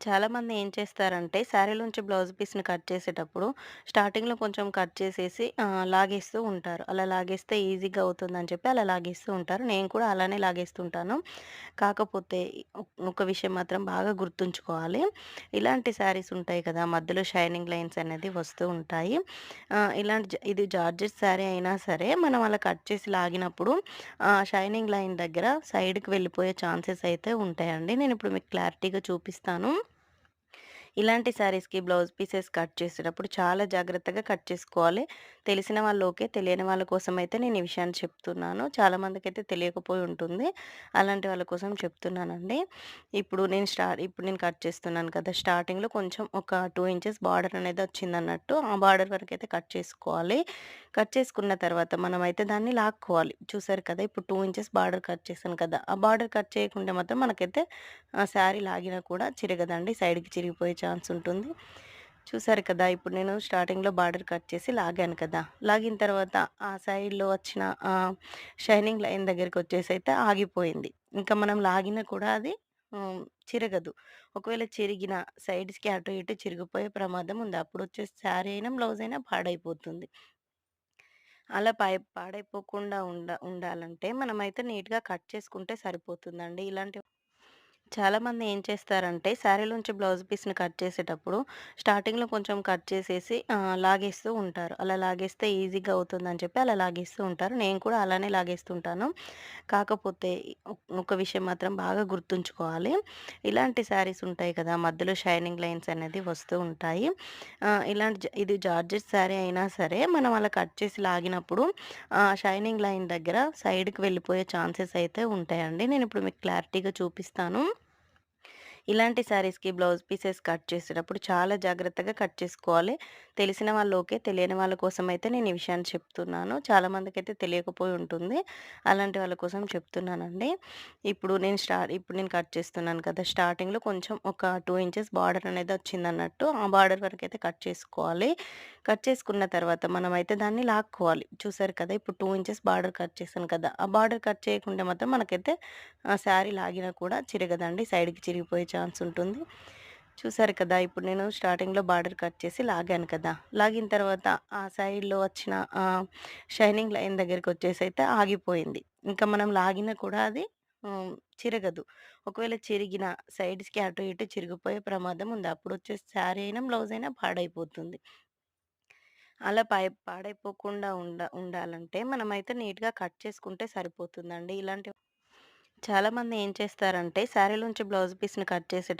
చాలామంది ఏం చేస్తారంటే, శారీలోంచి బ్లౌజ్ పీస్‌ని కట్ చేసేటప్పుడు స్టార్టింగ్‌లో కొంచెం కట్ చేసేసి లాగేస్తూ ఉంటారు. అలా లాగేస్తే ఈజీగా అవుతుందని చెప్పి అలా లాగేస్తూ ఉంటారు. నేను కూడా అలానే లాగేస్తుంటాను. కాకపోతే ఒక విషయం మాత్రం బాగా గుర్తుంచుకోవాలి. ఇలాంటి శారీస్ ఉంటాయి కదా! మధ్యలో షైనింగ్ లైన్స్ అనేది వస్తూ ఉంటాయి. ఇలాంటి ఇది జార్జెట్ శారీ అయినా సరే, మనం అలా కట్ చేసి లాగినప్పుడు షైనింగ్ లైన్ దగ్గర సైడ్‌కి వెళ్ళిపోయే ఛాన్సెస్ అయితే ఉంటాయండి. నేనిప్పుడు మీకు క్లారిటీగా చూపిస్తాను. ఇలాంటి శారీస్‌కి బ్లౌజ్ పీసెస్ కట్ చేసేటప్పుడు చాలా జాగ్రత్తగా కట్ చేసుకోవాలి. తెలిసిన వాళ్ళు ఓకే. తెలియని వాళ్ళ కోసమయితే నేను ఈ విషయాన్ని చెప్తున్నాను. చాలామందికైతే తెలియకపోయి ఉంటుంది. అలాంటి వాళ్ళ కోసం చెప్తున్నానండి. ఇప్పుడు నేను కట్ చేస్తున్నాను కదా! స్టార్టింగ్‌లో కొంచెం ఒక 2 ఇంచెస్ బార్డర్ అనేది వచ్చిందన్నట్టు. ఆ బార్డర్ వరకైతే కట్ చేసుకోవాలి. కట్ చేసుకున్న తర్వాత మనమైతే దాన్ని లాక్కోవాలి. చూసారు కదా! ఇప్పుడు 2 ఇంచెస్ బార్డర్ కట్ చేశాను కదా! ఆ బార్డర్ కట్ చేయకుంటే మాత్రం మనకైతే శారీ లాగినా కూడా చిరగదండి. సైడ్‌కి చిరిగిపోయే ఛాన్స్ ఉంటుంది. చూసారు కదా! ఇప్పుడు నేను స్టార్టింగ్‌లో బార్డర్ కట్ చేసి లాగాను కదా! లాగిన తర్వాత ఆ సైడ్‌లో వచ్చిన షైనింగ్ లైన్ దగ్గరికొచ్చేసైతే ఆగిపోయింది. ఇంకా మనం లాగినా కూడా అది హ్మ్, చిరగదు. ఒకవేళ చెరిగిన సైడ్స్‌కి అటు ఇటు చిరిగిపోయే ప్రమాదం ఉంది. అప్పుడొచ్చేసి శారీ అయినా, బ్లౌజ్ అయినా పాడైపోతుంది. అలా పాడైపోకుండా ఉండాలంటే మనమైతే నీట్‌గా కట్ చేసుకుంటే సరిపోతుందండి. చాలామంది ఏం చేస్తారంటే, శారీలోంచి బ్లౌజ్ పీస్‌ని కట్ చేసేటప్పుడు స్టార్టింగ్‌లో కొంచెం కట్ చేసేసి లాగేస్తూ ఉంటారు. అలా లాగేస్తే ఈజీగా అవుతుందని చెప్పి అలా లాగేస్తూ ఉంటారు. నేను కూడా అలానే లాగేస్తుంటాను. కాకపోతే ఒక విషయం మాత్రం బాగా గుర్తుంచుకోవాలి. ఇలాంటి శారీస్ ఉంటాయి కదా! మధ్యలో షైనింగ్ లైన్స్ అనేది వస్తూ ఉంటాయి. ఇది జార్జెట్ శారీ అయినా సరే, మనం అలా కట్ చేసి లాగినప్పుడు షైనింగ్ లైన్ దగ్గర సైడ్‌కి వెళ్ళిపోయే ఛాన్సెస్ అయితే ఉంటాయండి. నేనిప్పుడు మీకు క్లారిటీగా చూపిస్తాను. ఇలాంటి శారీస్‌కి బ్లౌజ్ పీసెస్ కట్ చేసేటప్పుడు చాలా జాగ్రత్తగా కట్ చేసుకోవాలి. తెలిసిన వాళ్ళు ఓకే. తెలియని వాళ్ళ కోసమయితే నేను ఈ విషయాన్ని చెప్తున్నాను. చాలామందికైతే తెలియకపోయి ఉంటుంది. అలాంటి వాళ్ళ కోసం చెప్తున్నానండి. ఇప్పుడు నేను కట్ చేస్తున్నాను కదా! స్టార్టింగ్‌లో కొంచెం ఒక 2 ఇంచెస్ బార్డర్ అనేది వచ్చిందన్నట్టు. ఆ బార్డర్ వరకైతే కట్ చేసుకోవాలి. కట్ చేసుకున్న తర్వాత మనమైతే దాన్ని లాక్కోవాలి. చూసారు కదా! ఇప్పుడు 2 ఇంచెస్ బార్డర్ కట్ చేశాను కదా! ఆ బార్డర్ కట్ చేయకుంటే మాత్రం మనకైతే శారీ లాగినా కూడా చిరగదండి. సైడ్‌కి చిరిగిపోయే ఛాన్స్ ఉంటుంది. చూసారు కదా! ఇప్పుడు నేను స్టార్టింగ్‌లో బార్డర్ కట్ చేసి లాగాను కదా! లాగిన తర్వాత ఆ సైడ్‌లో వచ్చిన షైనింగ్ లైన్ దగ్గరికొచ్చేసైతే ఆగిపోయింది. ఇంకా మనం లాగినా కూడా అది హ్మ్, చిరగదు. ఒకవేళ చిరిగిన సైడ్స్‌కి అటు ఇటు చిరిగిపోయే ప్రమాదం ఉంది. అప్పుడొచ్చేసి శారీ అయినా, బ్లౌజ్ అయినా పాడైపోతుంది. అలా పాడైపోకుండా ఉండాలంటే మనమైతే నీట్‌గా కట్ చేసుకుంటే సరిపోతుందండి. చాలామంది ఏం చేస్తారంటే, శారీలోంచి బ్లౌజ్ పీస్‌ని కట్ చేసేటప్పుడు